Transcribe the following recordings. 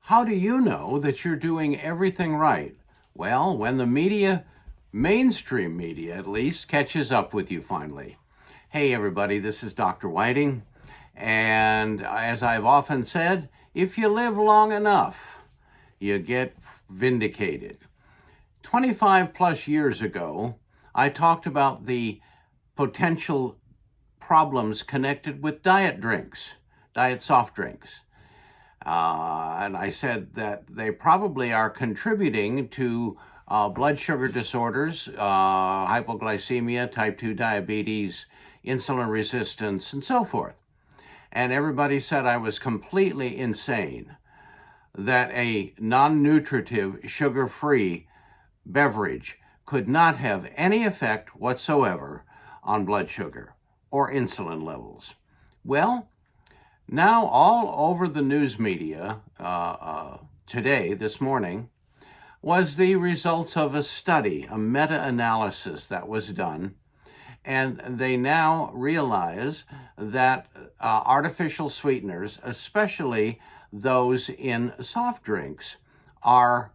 How do you know that you're doing everything right? Well, when the media, mainstream media at least, catches up with you finally. Hey everybody, this is Dr. Whiting, and as I've often said, if you live long enough, you get vindicated. 25 plus years ago, I talked about the potential problems connected with diet drinks, diet soft drinks. And I said that they probably are contributing to blood sugar disorders, hypoglycemia, type 2 diabetes, insulin resistance, and so forth. And everybody said I was completely insane, that a non-nutritive, sugar-free beverage could not have any effect whatsoever on blood sugar or insulin levels. Well, now all over the news media today, this morning, was the results of a study, a meta-analysis that was done. And they now realize that artificial sweeteners, especially those in soft drinks, are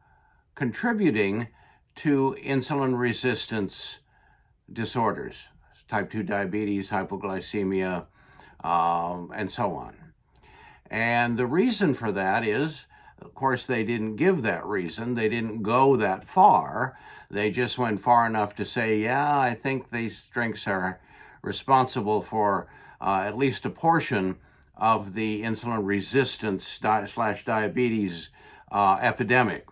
contributing to insulin resistance disorders, type 2 diabetes, hypoglycemia, and so on. And the reason for that is, of course, they didn't give that reason. They didn't go that far. They just went far enough to say, yeah, I think these drinks are responsible for at least a portion of the insulin resistance / diabetes epidemic.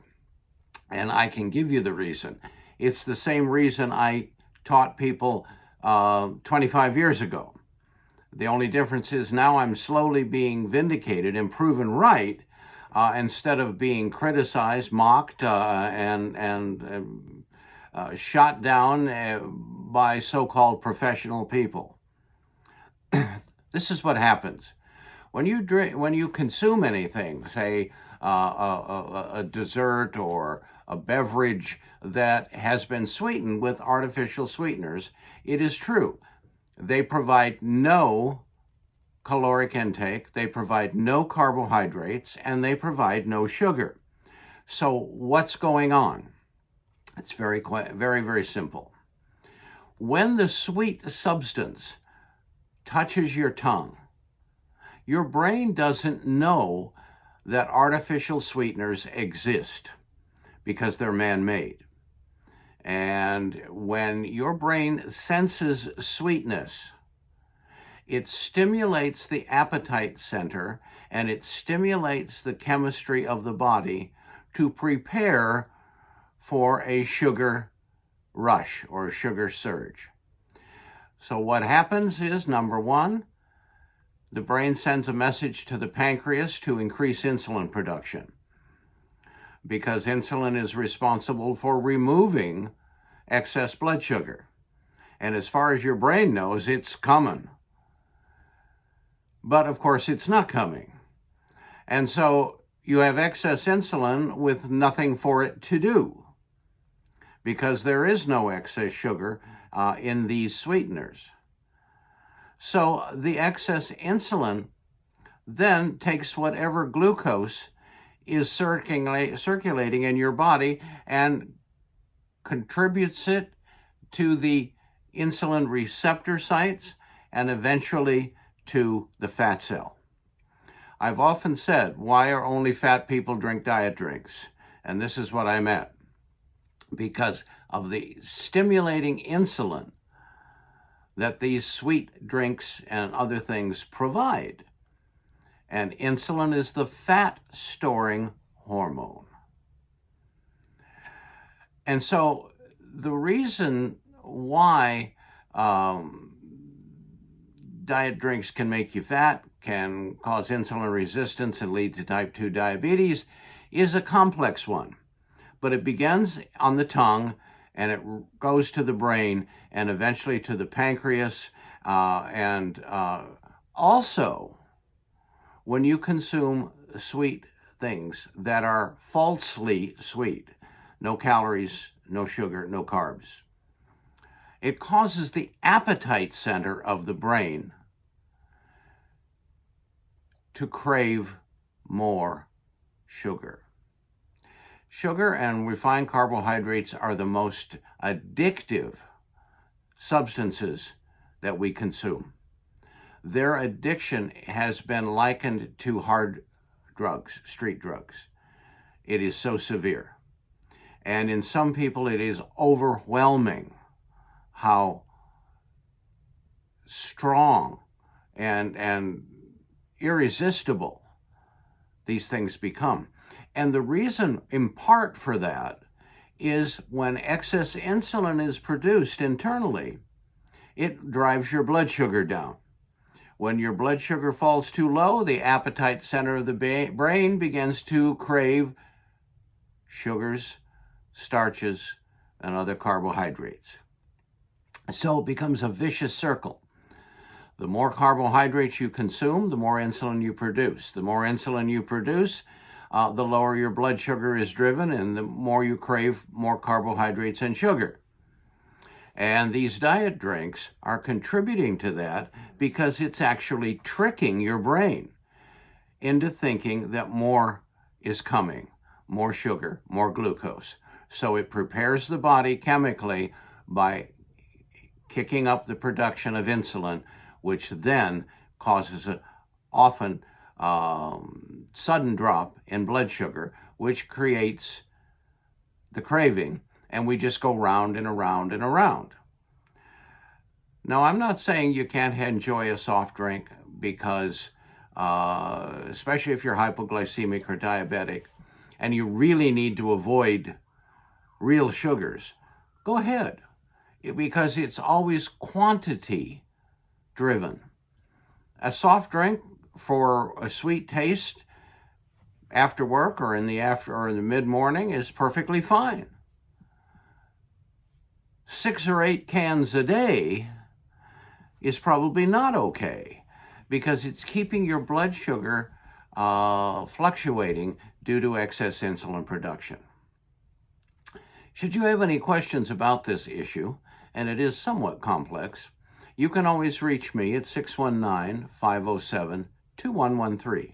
And I can give you the reason. It's the same reason I taught people 25 years ago. The only difference is now I'm slowly being vindicated and proven right instead of being criticized, mocked, and shot down by so-called professional people. This is what happens. When you consume anything, say a dessert or a beverage that has been sweetened with artificial sweeteners, it is true. They provide no caloric intake, they provide no carbohydrates, and they provide no sugar. So what's going on? It's very, very simple. When the sweet substance touches your tongue, your brain doesn't know that artificial sweeteners exist because they're man-made. And when your brain senses sweetness, it stimulates the appetite center and it stimulates the chemistry of the body to prepare for a sugar rush or a sugar surge. So what happens is, number one, the brain sends a message to the pancreas to increase insulin production, because insulin is responsible for removing excess blood sugar. And as far as your brain knows, it's coming. But of course, it's not coming. And so you have excess insulin with nothing for it to do, because there is no excess sugar in these sweeteners. So the excess insulin then takes whatever glucose is circulating in your body and contributes it to the insulin receptor sites and eventually to the fat cell. I've often said, why are only fat people drink diet drinks? And this is what I meant. Because of the stimulating insulin that these sweet drinks and other things provide. And insulin is the fat-storing hormone. And so the reason why diet drinks can make you fat, can cause insulin resistance and lead to type 2 diabetes is a complex one. But it begins on the tongue, and it goes to the brain, and eventually to the pancreas, and also when you consume sweet things that are falsely sweet, no calories, no sugar, no carbs, it causes the appetite center of the brain to crave more sugar. Sugar and refined carbohydrates are the most addictive substances that we consume. Their addiction has been likened to hard drugs, street drugs. It is so severe. And in some people, it is overwhelming how strong and irresistible these things become. And the reason, in part, for that is when excess insulin is produced internally, it drives your blood sugar down. When your blood sugar falls too low, the appetite center of the brain begins to crave sugars, starches, and other carbohydrates. So it becomes a vicious circle. The more carbohydrates you consume, the more insulin you produce. The more insulin you produce, the lower your blood sugar is driven, and the more you crave more carbohydrates and sugar. And these diet drinks are contributing to that because it's actually tricking your brain into thinking that more is coming, more sugar, more glucose. So it prepares the body chemically by kicking up the production of insulin, which then causes an often sudden drop in blood sugar, which creates the craving, and we just go round and around and around. Now, I'm not saying you can't enjoy a soft drink because, especially if you're hypoglycemic or diabetic, and you really need to avoid real sugars, go ahead, because it's always quantity driven. A soft drink for a sweet taste after work or in the mid-morning is perfectly fine. 6 or 8 cans a day is probably not okay because it's keeping your blood sugar fluctuating due to excess insulin production. Should you have any questions about this issue, and it is somewhat complex, you can always reach me at 619-507-2113.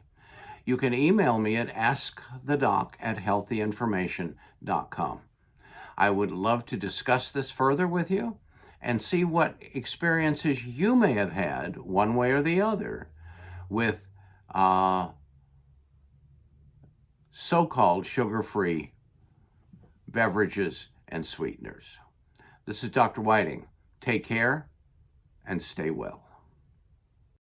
You can email me at askthedoc@healthyinformation.com. I would love to discuss this further with you and see what experiences you may have had, one way or the other, with so-called sugar-free beverages and sweeteners. This is Dr. Whiting. Take care and stay well.